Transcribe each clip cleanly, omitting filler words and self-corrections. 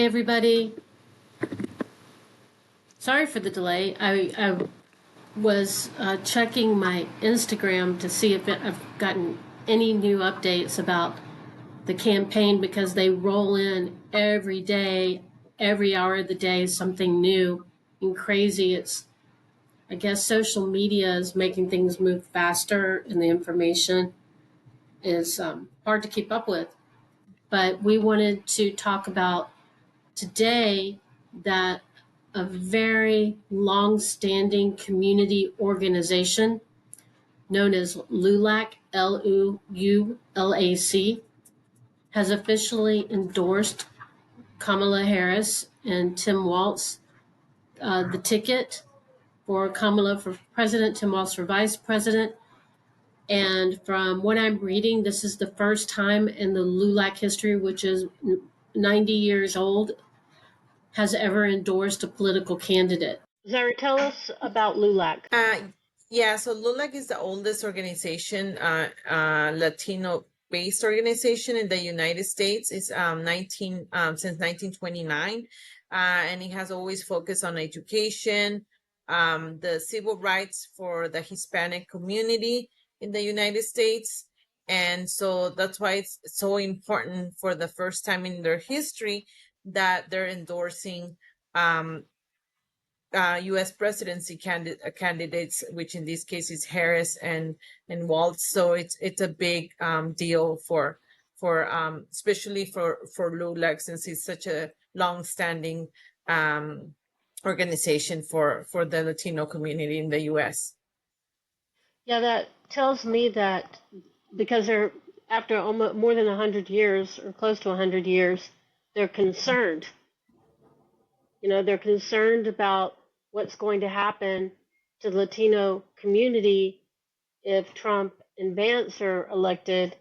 Hey everybody. Sorry for the delay. I was checking my Instagram to see if I've gotten any new updates about the campaign because they roll in every day, every hour of the day, something new and crazy. I guess social media is making things move faster and the information is hard to keep up with. But we wanted to talk about today that a very long-standing community organization known as LULAC, LULAC, has officially endorsed Kamala Harris and Tim Waltz the ticket for Kamala for president, Tim Waltz for vice president. And from what I'm reading, this is the first time in the LULAC history, which is 90 years old, has ever endorsed a political candidate. Zara, tell us about LULAC. Yeah, so LULAC is the oldest organization, Latino-based organization in the United States. It's since 1929, and it has always focused on education, the civil rights for the Hispanic community in the United States. And so that's why it's so important for the first time in their history that they're endorsing U.S. presidency candidates, which in this case is Harris and Waltz. So it's a big deal for especially for LULAC, since it's such a long-standing organization for the Latino community in the U.S. Yeah, that tells me that because they're after almost more than 100 years or close to 100 years, they're concerned. They're concerned about what's going to happen to the Latino community if Trump and Vance are elected,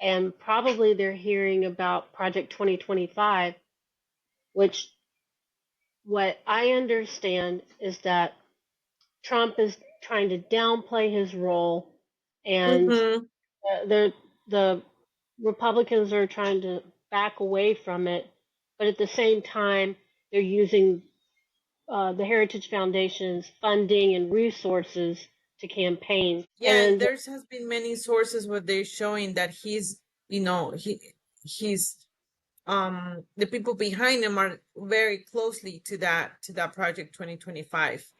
and probably they're hearing about Project 2025, which what I understand is that Trump is trying to downplay his role, and the Republicans are trying to back away from it, but at the same time, they're using the Heritage Foundation's funding and resources to campaign. Yeah, and there's has been many sources where they're showing that he's the people behind him are very closely to that Project 2025.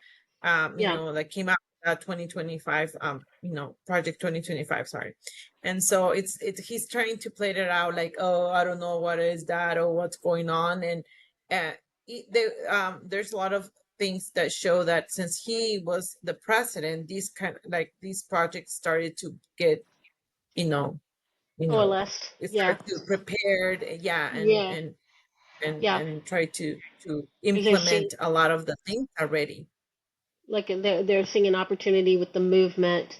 That came out 2025, Project 2025, sorry. And so it's he's trying to play that out like, oh, I don't know what is that or what's going on. And there's a lot of things that show that since he was the president, these projects started to get, coalesced. start to prepared, and try to implement a lot of the things already. Like they're seeing an opportunity with the movement,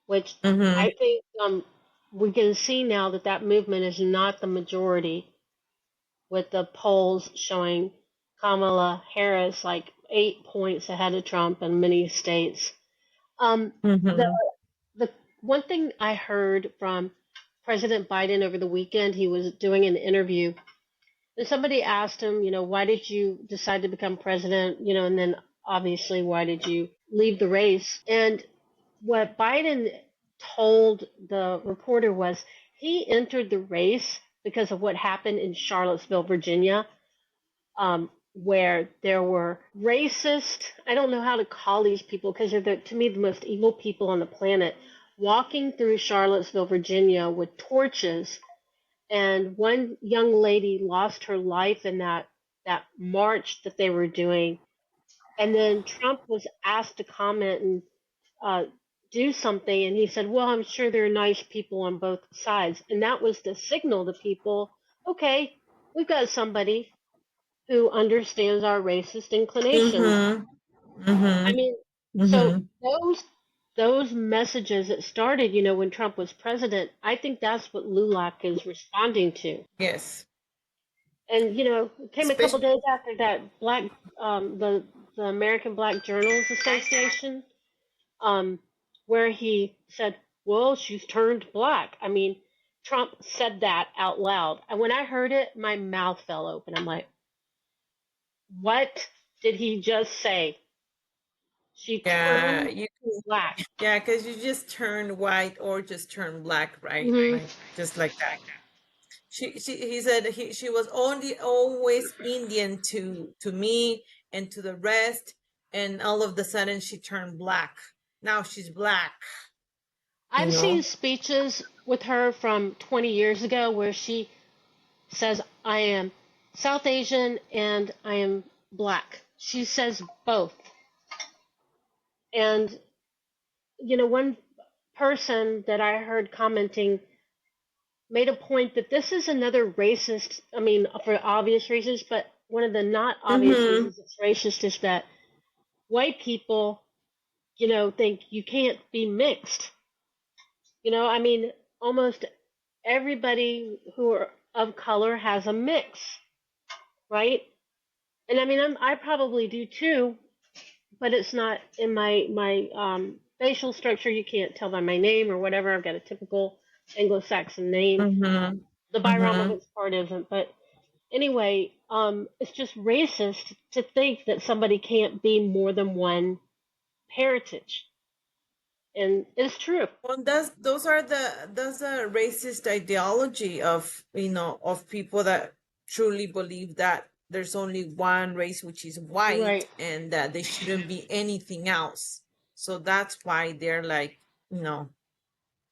which I think we can see now that movement is not the majority, with the polls showing Kamala Harris like 8 points ahead of Trump in many states. The one thing I heard from President Biden over the weekend, he was doing an interview, and somebody asked him, why did you decide to become president? And then obviously, why did you leave the race? And what Biden told the reporter was he entered the race because of what happened in Charlottesville, Virginia, where there were racist, I don't know how to call these people because they're, to me, the most evil people on the planet, walking through Charlottesville, Virginia with torches. And one young lady lost her life in that march that they were doing. And then Trump was asked to comment and do something, and he said, well, I'm sure there are nice people on both sides. And that was the signal to people, okay, we've got somebody who understands our racist inclinations. I mean, so those messages that started, when Trump was president, I think that's what LULAC is responding to. Yes. And it came a couple days after that the American Black Journalists Association, where he said, well, she's turned black. I mean, Trump said that out loud. And when I heard it, my mouth fell open. I'm like, what did he just say? She Yeah, turned you black. yeah, because you just turn white or just turn black, right? Hmm. Like just like that. He said she was only always Indian to me and to the rest, and all of the sudden she turned black. Now she's black, you I've seen know. speeches with her from 20 years ago where she says, I am South Asian and I am black. She says both. And, one person that I heard commenting made a point that this is another racist, I mean, for obvious reasons, but one of the not obvious Mm-hmm. reasons it's racist is that white people, think you can't be mixed. I mean, almost everybody who are of color has a mix, right? And I mean, I probably do too, but it's not in my facial structure. You can't tell by my name or whatever. I've got a typical Anglo-Saxon name. Mm-hmm. The Mm-hmm. Byromovitz part isn't, but anyway, it's just racist to think that somebody can't be more than one heritage, and it's true. Well, that's a racist ideology of of people that truly believe that there's only one race, which is white, Right? and that they shouldn't be anything else. So that's why they're like,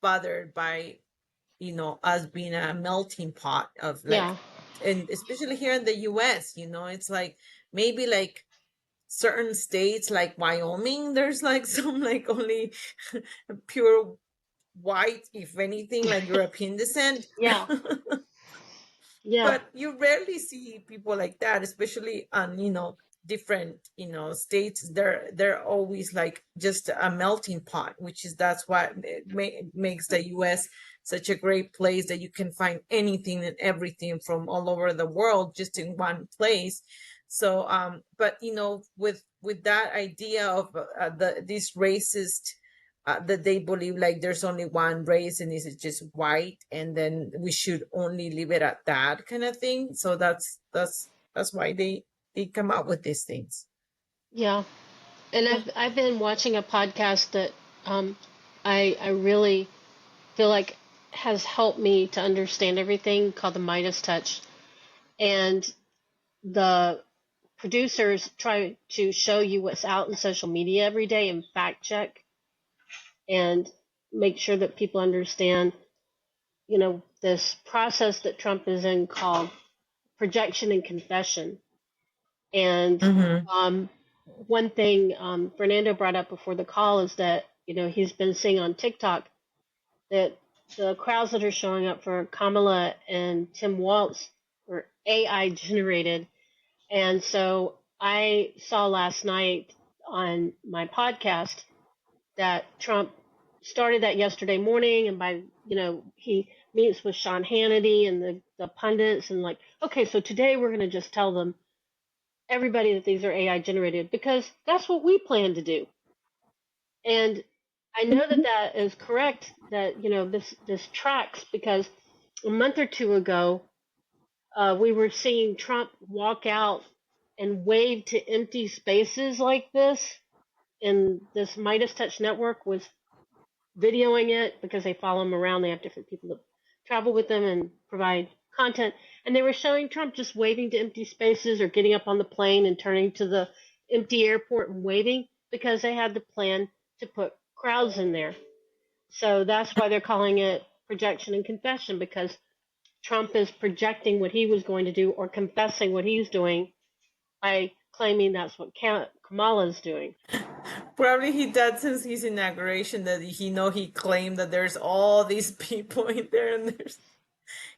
bothered by us being a melting pot of like, Yeah, and especially here in the US, it's like maybe like certain states like Wyoming, there's like some like only pure white, if anything, like European descent. yeah, yeah, But you rarely see people like that, especially on different states. They're always like just a melting pot, which is that's what makes the US such a great place, that you can find anything and everything from all over the world just in one place. So but with that idea of this racist, that they believe like there's only one race and it's just white, and then we should only leave it at that kind of thing. So that's why they come up with these things. yeah. And I've been watching a podcast that I really feel like has helped me to understand everything, called the Midas Touch. And the producers try to show you what's out in social media every day and fact check and make sure that people understand, this process that Trump is in called projection and confession. And Mm-hmm. um, one thing Fernando brought up before the call is that, he's been seeing on TikTok that the crowds that are showing up for Kamala and Tim Waltz were AI generated. And so I saw last night on my podcast that Trump started that yesterday morning, and he meets with Sean Hannity and the pundits, and like, okay, so today we're going to just tell them, everybody, that these are AI generated because that's what we plan to do. And I know that that is correct, that, this tracks, because a month or two ago, we were seeing Trump walk out and wave to empty spaces like this, and this Midas Touch Network was videoing it because they follow him around. They have different people that travel with them and provide content. And they were showing Trump just waving to empty spaces or getting up on the plane and turning to the empty airport and waving, because they had the plan to put crowds in there. So that's why they're calling it projection and confession, because Trump is projecting what he was going to do or confessing what he's doing by claiming that's what Kamala is doing. Probably he did since his inauguration, that he claimed that there's all these people in there, and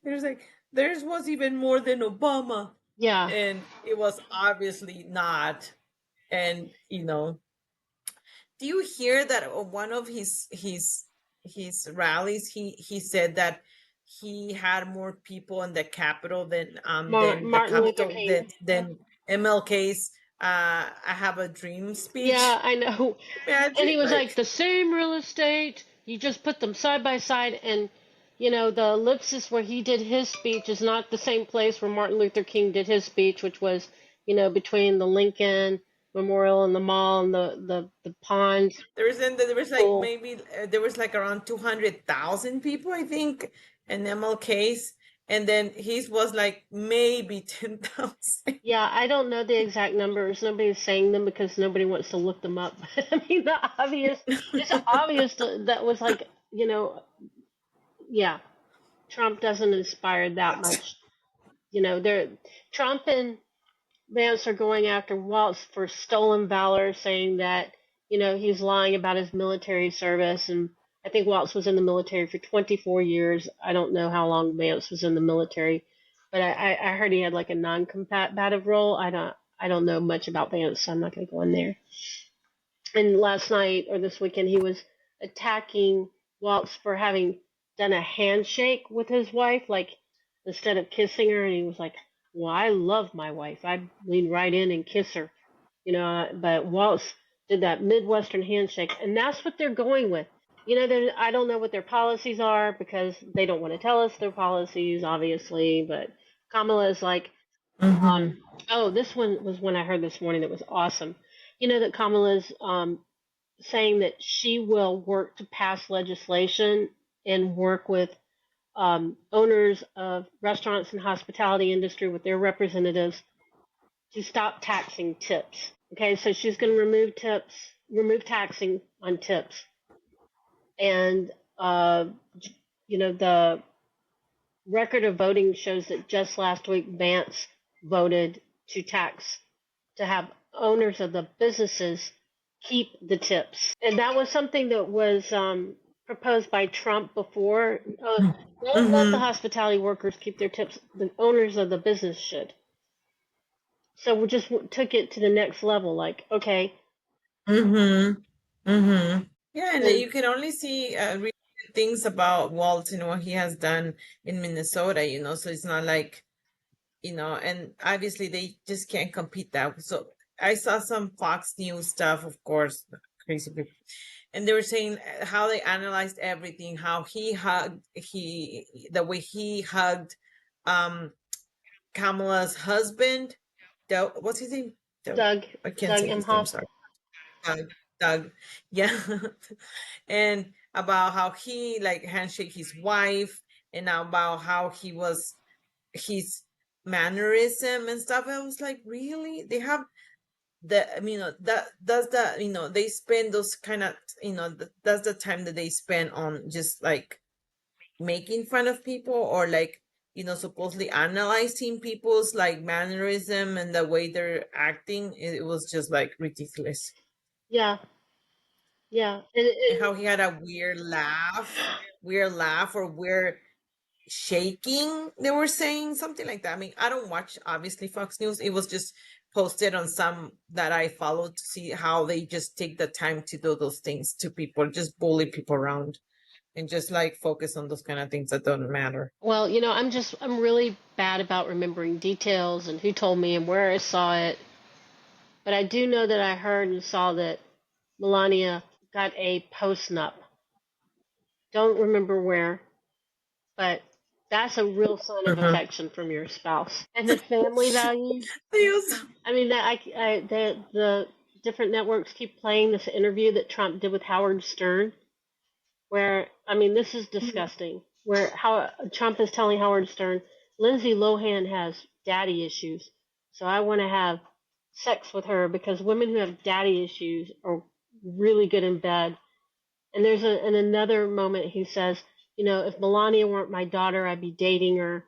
there's like theirs was even more than Obama, Yeah. and it was obviously not. And do you hear that on one of his rallies, he said that he had more people in the Capitol than the Martin Luther Capitol King. than MLK's "I Have a Dream" Yeah, speech? I know. And he Imagine, was like, like, the same real estate, you just put them side by side. And, The ellipsis where he did his speech is not the same place where Martin Luther King did his speech, which was, between the Lincoln Memorial and the mall and the pond There was like pool. maybe there was like around 200,000 people, I think, in MLK's, and then his was like maybe 10,000. Yeah, I don't know the exact numbers. Nobody's saying them because nobody wants to look them up. I mean, it's obvious that was like, yeah, Trump doesn't inspire that much. Trump and Vance are going after Waltz for stolen valor, saying that, he's lying about his military service. And I think Waltz was in the military for 24 years. I don't know how long Vance was in the military, but I heard he had like a non-combative role. I don't know much about Vance, so I'm not going to go in there. And last night or this weekend, he was attacking Waltz for having done a handshake with his wife, like instead of kissing her. And he was like, "Well, I love my wife. I lean right in and kiss her." But Waltz did that Midwestern handshake, and that's what they're going with. I don't know what their policies are because they don't want to tell us their policies, obviously. But Kamala is like, Mm-hmm. oh, this one was one I heard this morning that was awesome. That Kamala's saying that she will work to pass legislation and work with owners of restaurants and hospitality industry with their representatives to stop taxing tips. Okay, so she's going to remove taxing on tips, and the record of voting shows that just last week Vance voted to have owners of the businesses keep the tips. And that was something that was proposed by Trump before. Don't let the Mm-hmm. hospitality workers keep their tips. The owners of the business should. So we just took it to the next level. Like, okay, Mm-hmm. Mm-hmm. Yeah, and and you can only see really good things about Walt and what he has done in Minnesota, so it's not like, and obviously they just can't compete that. So I saw some Fox News stuff, of course, crazy people, and they were saying how they analyzed everything, how the way he hugged um Kamala's husband. What's his name? Doug, I can't Doug say his name, Imhoff. sorry. Doug. Yeah. And about how he like handshake his wife, and about how he was his mannerism and stuff. I was like, really? They have that does that, they spend those kind of, that's the time that they spend on just like making fun of people, or like, supposedly analyzing people's like mannerism and the way they're acting. It was just like ridiculous. Yeah, yeah. And how he had a weird laugh or weird shaking. They were saying something like that. I mean, I don't watch obviously Fox News. It was just posted on some that I follow to see how they just take the time to do those things to people, just bully people around, and just like focus on those kind of things that don't matter. Well, I'm really bad about remembering details and who told me and where I saw it. But I do know that I heard and saw that Melania got a post-nup. Don't remember where, but that's a real sign of Mhm. affection from your spouse. And the family values. They also- I mean, the different networks keep playing this interview that Trump did with Howard Stern, where, I mean, this is disgusting. Where how Trump is telling Howard Stern, Lindsay Lohan has daddy issues, so I want to have sex with her because women who have daddy issues are really good in bed. And in another moment he says, if Melania weren't my daughter, I'd be dating her.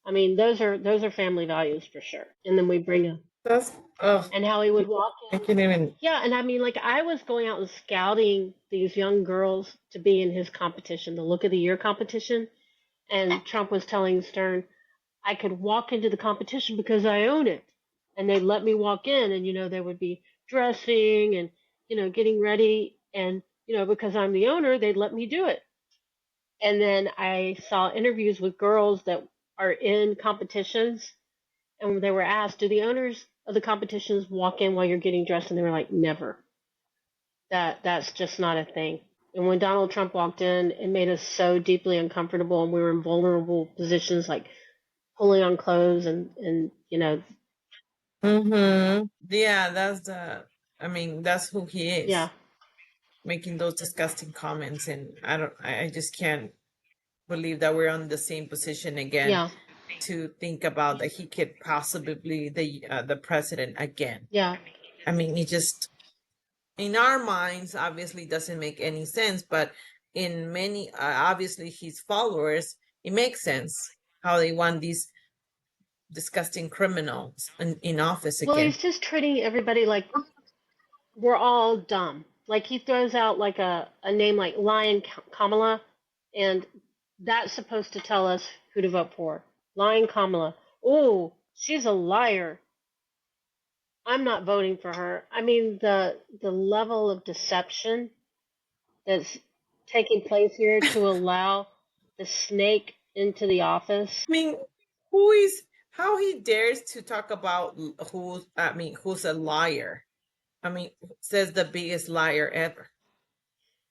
I mean, those are family values for sure. And then we bring him, that's oh, and how he would walk I in. can't even. Yeah, and I mean, like I was going out and scouting these young girls to be in his competition, the Look of the Year competition, and Trump was telling Stern, I could walk into the competition because I own it, and they'd let me walk in, and they would be dressing and getting ready, and because I'm the owner, they'd let me do it. And then I saw interviews with girls that are in competitions, and they were asked, "Do the owners of the competitions walk in while you're getting dressed?" And they were like, "Never. That's just not a thing." And when Donald Trump walked in, it made us so deeply uncomfortable, and we were in vulnerable positions, like pulling on clothes and Mm-hmm. Yeah, I mean, that's who he yeah, is, making those disgusting comments. And I just can't believe that we're on the same position again yeah, to think about that he could possibly be the president again. yeah. I mean, it just, in our minds, obviously doesn't make any sense, but in many, obviously his followers, it makes sense how they want these disgusting criminals in office Well, again. he's just treating everybody like we're all dumb. Like he throws out like a name like Lion Kamala, and that's supposed to tell us who to vote for. Lion Kamala. Oh, she's a liar. I'm not voting for her. I mean, the level of deception that's taking place here to allow the snake into the office. I mean, who is how he dares to talk about who's a liar? I mean, says the biggest liar ever.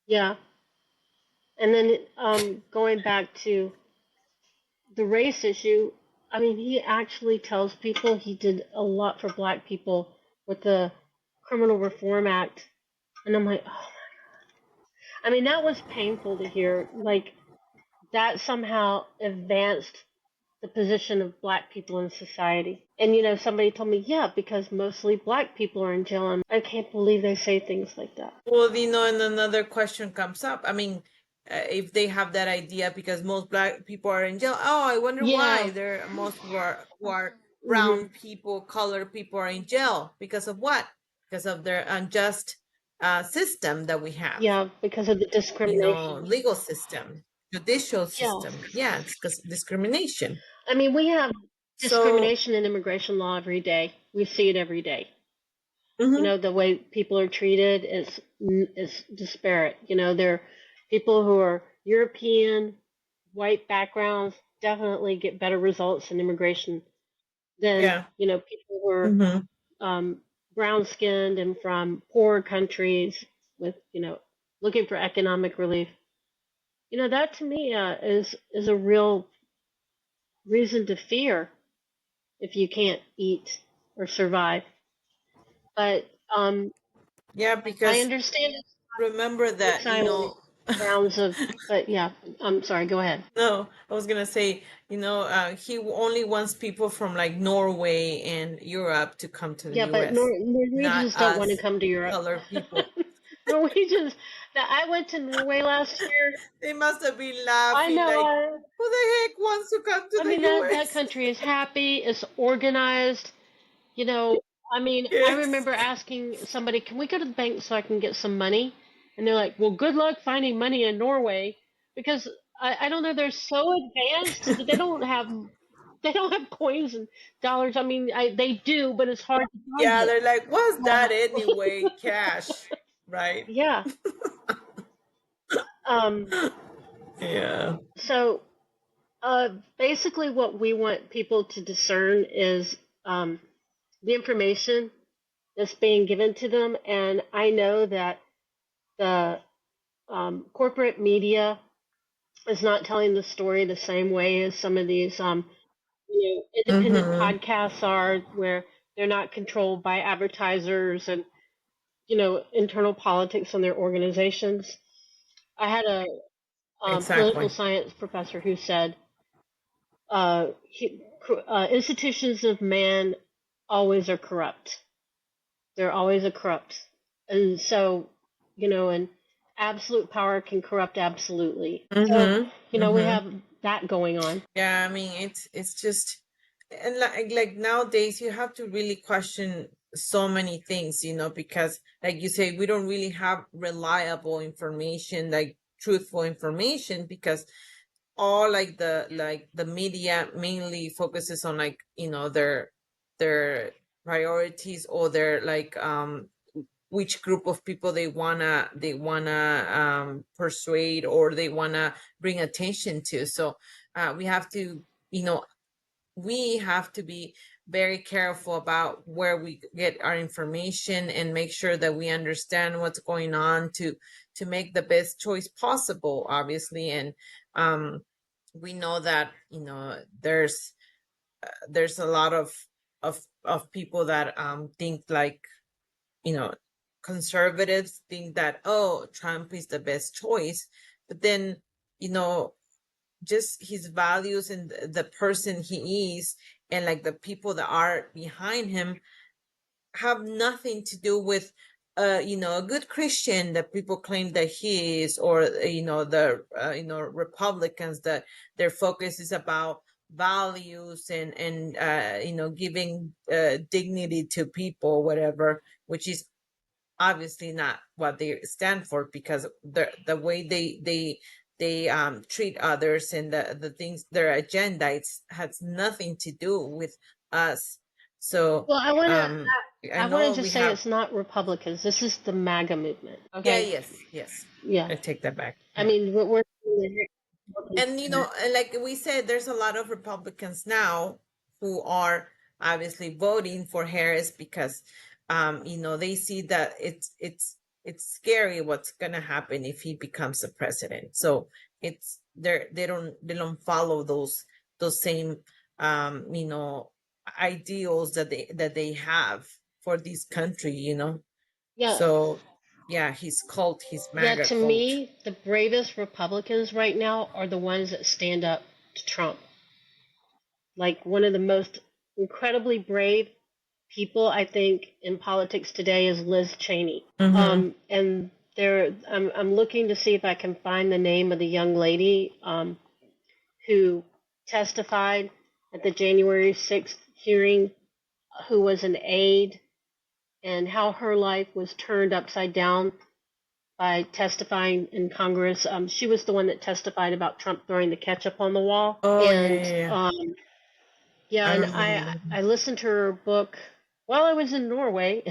Yeah. And then going back to the race issue, I mean, he actually tells people he did a lot for black people with the Criminal Reform Act. And I'm like, oh. I mean, that was painful to hear. Like, that somehow advanced the position of black people in society. And, somebody told me, yeah, because mostly black people are in jail. And I can't believe they say things like that. Well, and another question comes up. I mean, if they have that idea because most black people are in jail, oh, I wonder Yeah. why there most who are Hmm. brown people, colored people are in jail because of what? Because of their unjust system that we have. Yeah, because of the discrimination. Legal system, judicial Yeah. system. Yeah, it's because discrimination. I mean, we have So, discrimination in immigration law every day. We see it every day. mhm, The way people are treated is disparate. There are people who are European, white backgrounds definitely get better results in immigration than, yeah, people who are hmm, brown skinned and from poor countries with, looking for economic relief. That to me is a real reason to fear if you can't eat or survive. But yeah, I because understand remember both that sides grounds of. But yeah, I'm sorry. Go ahead. No, I was gonna say, he only wants people from like Norway and Europe to come to the Yeah, but US, not Norwegians don't want to us come to Europe. colored people. Norwegians. Now, I went to Norway last year. They must have been I laughing know. like, who the heck wants to come to I the mean that US? country is happy. It's organized. You know, I mean, I Yes. remember asking somebody, "Can we go to the bank so I can get some money?" And they're like, "Well, good luck finding money in Norway because I don't know, they're so advanced that they don't have coins and dollars. I mean, they do, but it's hard to find Yeah, it. they're like, what's that Uh, anyway? Cash, right? yeah. Um. Yeah. So, basically, what we want people to discern is the information that's being given to them, and I know that the corporate media is not telling the story the same way as some of these independent Mm-hmm. podcasts are, where they're not controlled by advertisers and internal politics in their organizations. I had a political Exactly. science professor who said institutions of man always are corrupt. They're always a corrupt, and so and absolute power can corrupt absolutely. So Mm-hmm. we Mm-hmm. have that going on. Yeah, I mean, it's just, and like nowadays you have to really question so many things, because like you say, we don't really have reliable information, like truthful information, because all like the media mainly focuses on like their priorities, or their like which group of people they wanna persuade, or they wanna bring attention to. So we have to you know we have to be very careful about where we get our information and make sure that we understand what's going on to make the best choice possible, obviously. And we know that, you know, there's a lot of people that think like, you know, conservatives think that, oh, Trump is the best choice, but then, you know, just his values and the person he is and like the people that are behind him have nothing to do with you know, a good Christian that people claim that he is, or you know, the you know, Republicans that their focus is about values and you know, giving dignity to people, whatever, which is obviously not what they stand for, because the way they treat others and the things, their agenda, has nothing to do with us. So Well, I I want to know we just say have, it's not Republicans. This is the MAGA movement. yeah, Okay. yes, Yeah. I take that back. I Yeah. mean, we're And you know, like we said, there's a lot of Republicans now who are obviously voting for Harris because you know, they see that it's scary what's gonna happen if he becomes the president. So it's they don't follow those same you know, ideals that they have for this country, you know. yeah. So yeah, his Yeah, MAGA to cult. me, the bravest Republicans right now are the ones that stand up to Trump. Like one of the most incredibly brave people I think in politics today is Liz Cheney. Mm-hmm. And I'm looking to see if I can find the name of the young lady who testified at the January 6th hearing, who was an aide, and how her life was turned upside down by testifying in Congress. She was the one that testified about Trump throwing the ketchup on the wall. Oh yeah, And yeah, yeah. yeah, I and remember. I listened to her book while I was in Norway,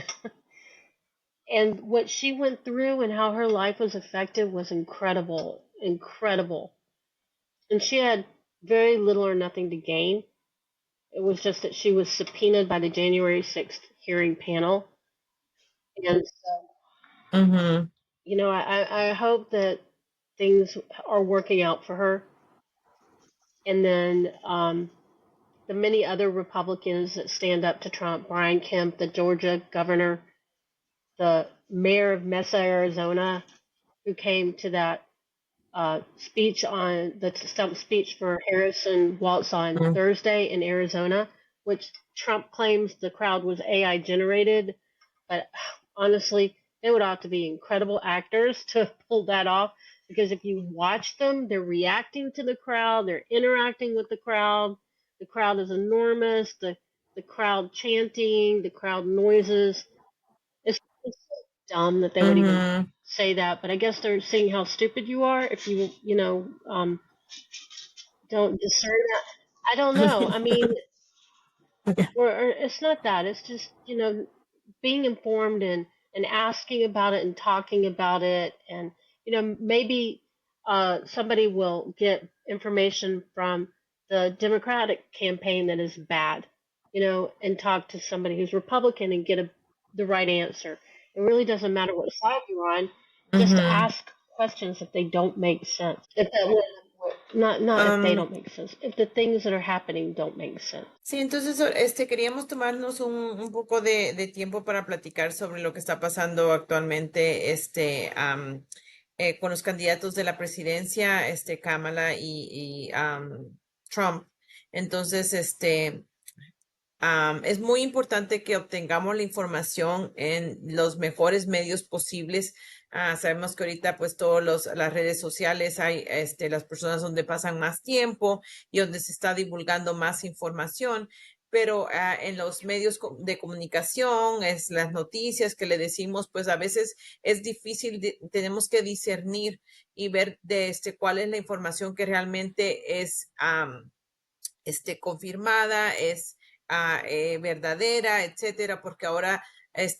and what she went through and how her life was affected was incredible, incredible. And she had very little or nothing to gain. It was just that she was subpoenaed by the January 6th hearing panel. And so, Mm-hmm. you know, I hope that things are working out for her. And then the many other Republicans that stand up to Trump, Brian Kemp, the Georgia governor, the mayor of Mesa, Arizona, who came to that speech on the stump speech for Harris and Waltz on Thursday in Arizona, which Trump claims the crowd was AI generated. But honestly, they would have to be incredible actors to pull that off. Because if you watch them, they're reacting to the crowd, they're interacting with the crowd. The crowd is enormous. The crowd chanting, the crowd noises. It's so dumb that they would even Mm-hmm. say that. But I guess they're seeing how stupid you are if you know don't discern that. I don't know. I mean, or it's not that. It's just being informed and asking about it and talking about it, and maybe somebody will get information from the Democratic campaign that is bad, and talk to somebody who's Republican and get the right answer. It really doesn't matter what side you're on. Just Mm-hmm. ask questions if they don't make sense. If that not if they Um, don't make sense. If the things that are happening don't make sense. sí, entonces queríamos tomarnos un poco de tiempo para platicar sobre lo que está pasando actualmente con los candidatos de la presidencia, Kamala y Trump. Entonces, es muy importante que obtengamos la información en los mejores medios posibles. Sabemos que ahorita pues todas las redes sociales hay las personas donde pasan más tiempo y donde se está divulgando más información, pero en los medios de comunicación, es las noticias que le decimos, pues a veces es difícil, tenemos que discernir y ver cuál es la información que realmente es confirmada, es verdadera, etcétera, porque ahora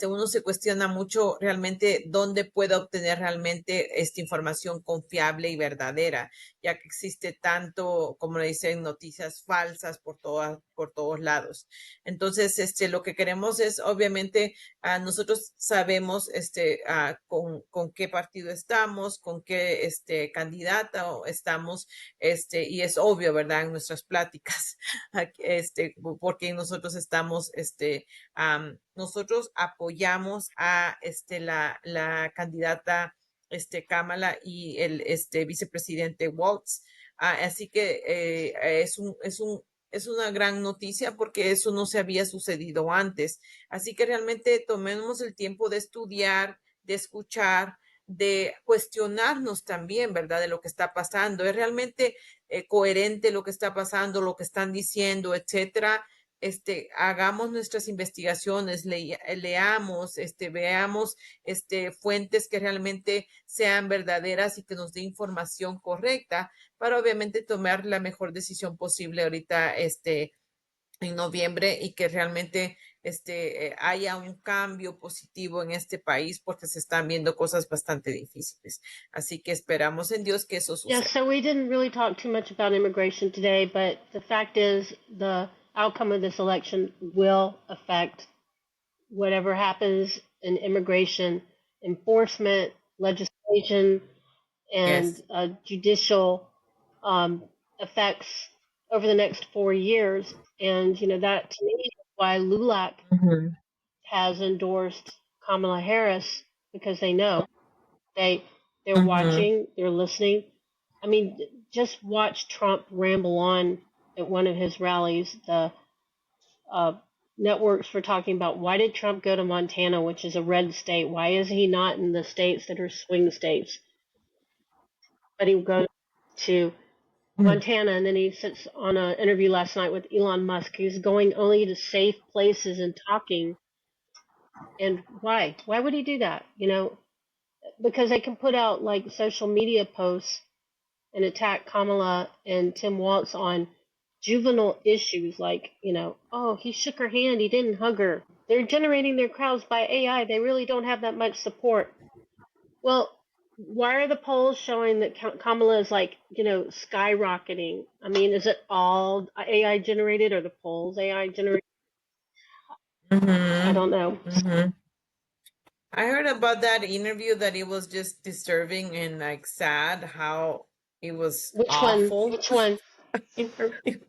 uno se cuestiona mucho realmente dónde puede obtener realmente esta información confiable y verdadera, ya que existe tanto, como le dicen, noticias falsas por todos lados. Entonces, lo que queremos es, obviamente, nosotros sabemos con qué partido estamos, con qué candidato estamos, y es obvio, ¿verdad? En nuestras pláticas, porque nosotros estamos, nosotros apoyamos a la candidata Kamala y el vicepresidente Waltz. Así que es una gran noticia porque eso no se había sucedido antes. Así que realmente tomemos el tiempo de estudiar, de escuchar, de cuestionarnos también, ¿verdad? De lo que está pasando. ¿Es realmente coherente lo que está pasando, lo que están diciendo, etcétera? Hagamos nuestras investigaciones, leamos, veamos, fuentes que realmente sean verdaderas y que nos dé información correcta para obviamente tomar la mejor decisión posible ahorita, en noviembre y que realmente haya un cambio positivo en este país porque se están viendo cosas bastante difíciles. Así que esperamos en Dios que eso Yeah, suceda. so we didn't really talk too much about immigration today, but the fact is the outcome of this election will affect whatever happens in immigration enforcement, legislation, and Yes. judicial effects over the next 4 years. And, that to me is why LULAC Mhm. has endorsed Kamala Harris, because they know they're Mhm. watching, they're listening. I mean, just watch Trump ramble on at one of his rallies. The uh, networks were talking about, why did Trump go to Montana, which is a red state? Why is he not in the states that are swing states? But he goes to Montana, and then he sits on an interview last night with Elon Musk. He's going only to safe places and talking. And why? Why would he do that? Because they can put out like social media posts and attack Kamala and Tim Waltz on juvenile issues like, oh, he shook her hand, he didn't hug her. They're generating their crowds by AI. They really don't have that much support. Well, why are the polls showing that Kamala is like, skyrocketing? I mean, is it all AI generated or the polls AI generated? I Mhm. don't know. Mhm. I heard about that interview that it was just disturbing and like sad how it was Which one? awful. Which one? Interview.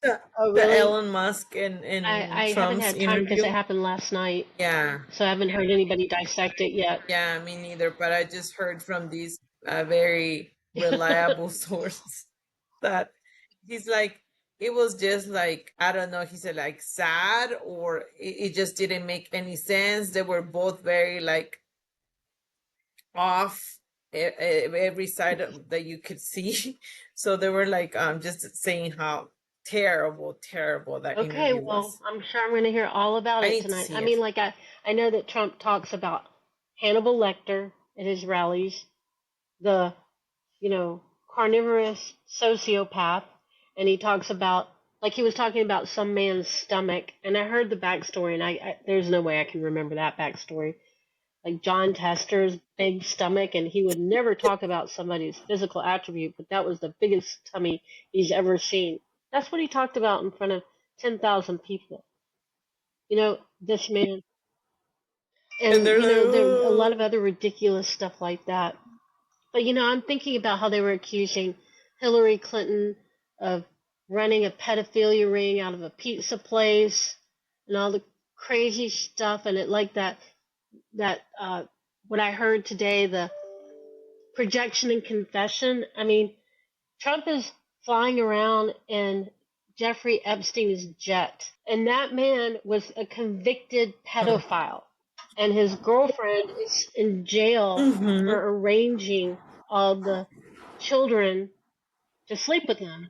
The, Oh, the really? Elon Musk and I haven't Trump's had time because it interview. happened last night, Yeah, so I haven't heard anybody dissect it yet. yeah, me neither. But I just heard from these very reliable sources that he's like, it was just like, I don't know, he said like sad or it just didn't make any sense. They were both very like off every side that you could see. So they were like just saying how terrible that Okay, interview well, was. I'm sure I'm going to hear all about I it need to tonight. I see it. mean, like I know that Trump talks about Hannibal Lecter at his rallies, the carnivorous sociopath, and he talks about, like, he was talking about some man's stomach, and I heard the backstory, and there's no way I can remember that backstory. Like John Tester's big stomach, and he would never talk about somebody's physical attribute, but that was the biggest tummy he's ever seen. That's what he talked about in front of 10,000 people. This man, And and they're like, there are a lot of oh. other ridiculous stuff like that. But I'm thinking about how they were accusing Hillary Clinton of running a pedophilia ring out of a pizza place and all the crazy stuff, and it like that what I heard today, the projection and confession. I mean, Trump is flying around in Jeffrey Epstein's jet, and that man was a convicted pedophile, and his girlfriend is in jail Mm-hmm. for arranging all the children to sleep with him.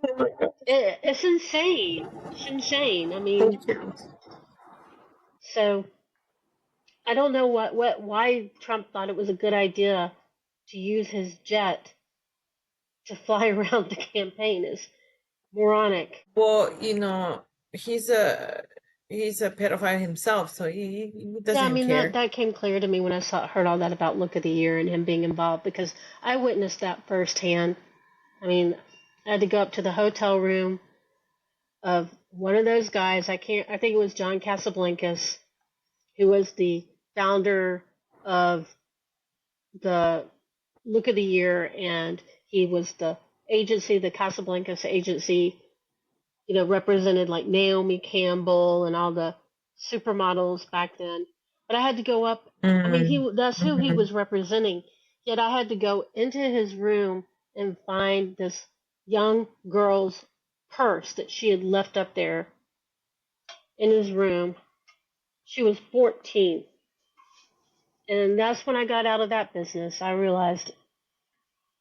Oh my God. It's insane. It's insane. I mean, Thank you. so I don't know why Trump thought it was a good idea to use his jet to fly around the campaign. Is moronic. Well, he's he's a pedophile himself, so he Yeah, I doesn't mean care. that came clear to me when I heard all that about Look of the Year and him being involved because I witnessed that firsthand. I mean, I had to go up to the hotel room of one of those guys. I think it was John Casablancas, who was the founder of the Look of the Year, and he was the agency, the Casablancas agency, represented like Naomi Campbell and all the supermodels back then. But I had to go up. I mean, Mm, that's who he mhm, was representing. Yet I had to go into his room and find this young girl's purse that she had left up there in his room. She was 14. And that's when I got out of that business. I realized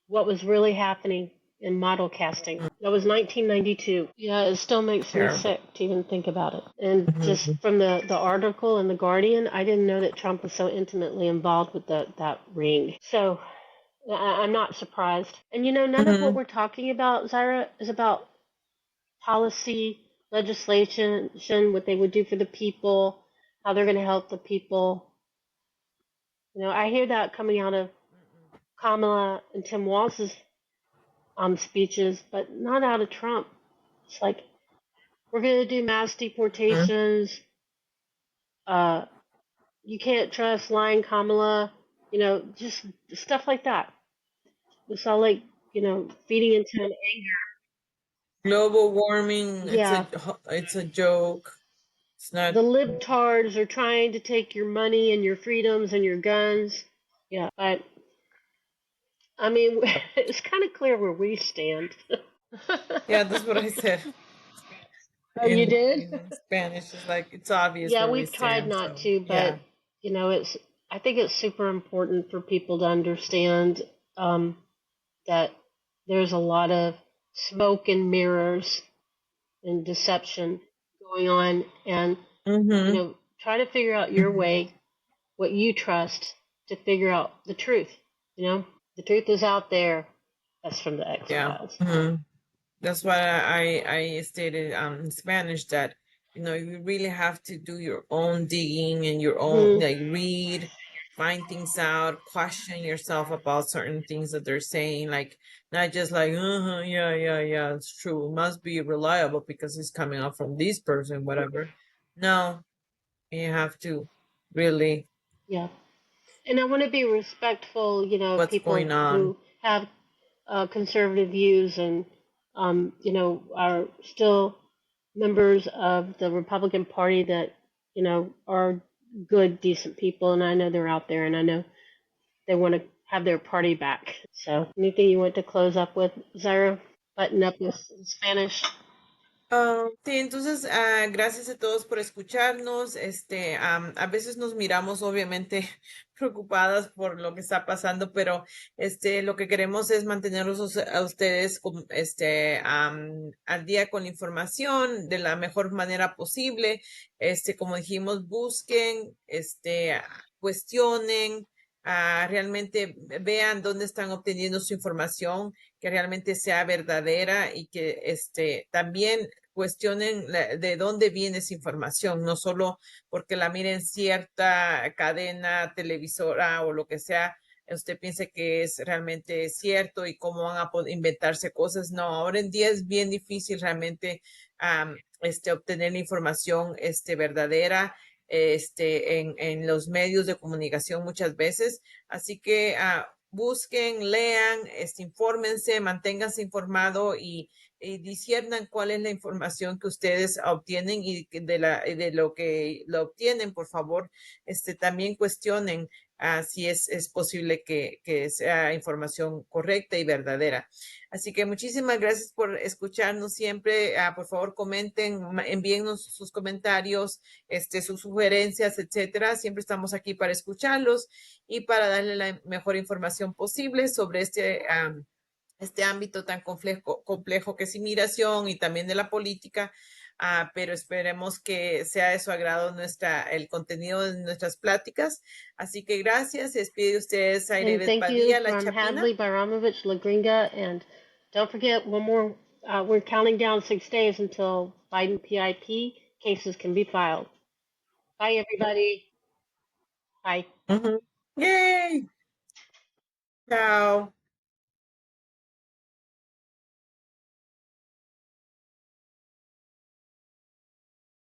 what was really happening in model casting. mm, That was 1992. Yeah, it still makes me terrible. sick to even think about it. And just Mhm, from the article in The Guardian, I didn't know that Trump was so intimately involved with that ring. So I'm not surprised. And none of what mhm. we're talking about, Zaira, is about policy, legislation, what they would do for the people, how they're going to help the people. I hear that coming out of Kamala and Tim Walz's speeches, but not out of Trump. It's like we're going to do mass Mhm. deportations. Uh, you can't trust lying Kamala. Just stuff like that. It's all like feeding into an anger. Global warming, Yeah, it's a joke. It's not. the libtards are trying to take your money and your freedoms and your guns. Yeah, but I mean, it's kind of clear where we stand. Yeah, that's what I said Oh, you in did? in Spanish. It's like it's obvious Yeah, where we we've tried stand. not So to, but yeah. it's. I think it's super important for people to understand um, that there's a lot of smoke and mirrors and deception going on, and Mm-hmm. try to figure out your way, what you trust, to figure out the truth. The truth is out there. That's from the X Yeah. Files. Mm-hmm. That's why I stated in Spanish that you really have to do your own digging and your own Hmm. like read, find things out, question yourself about certain things that they're saying, like not just like yeah, yeah, yeah, it's true, it must be reliable because it's coming out from this person, whatever. No, you have to really Yeah, and I want to be respectful. Of what's people going on. who have conservative views and are still members of the Republican Party that are good, decent people, and I know they're out there, and I know they want to have their party back. So, anything you want to close up with, Zaira? Button up with Spanish. Sí, entonces, gracias a todos por escucharnos. A veces nos miramos obviamente preocupadas por lo que está pasando, pero lo que queremos es mantenerlos a ustedes al día con la información de la mejor manera posible. Como dijimos, busquen, cuestionen, realmente vean dónde están obteniendo su información, que realmente sea verdadera y que también cuestionen de dónde viene esa información, no solo porque la miren cierta cadena televisora o lo que sea, usted piense que es realmente cierto y cómo van a inventarse cosas. No, ahora en día es bien difícil realmente obtener la información verdadera en los medios de comunicación muchas veces. Así que busquen, lean, infórmense, manténganse informado y disciernan cuál es la información que ustedes obtienen y de lo que lo obtienen, por favor, también cuestionen si es posible que sea información correcta y verdadera. Así que muchísimas gracias por escucharnos siempre. Por favor, comenten, envíennos sus comentarios, sus sugerencias, etcétera. Siempre estamos aquí para escucharlos y para darle la mejor información posible sobre este ámbito tan complejo que es inmigración y también de la política, pero esperemos que sea de su agrado el contenido de nuestras pláticas. Así que gracias, se despide de ustedes And Airevet thank you Padilla, la from Chapina. Hadley Baramovich La Gringa. And don't forget one more, we're counting down 6 days until Biden PIP cases can be filed. Bye, everybody. Bye. Mhm. Yay! Ciao.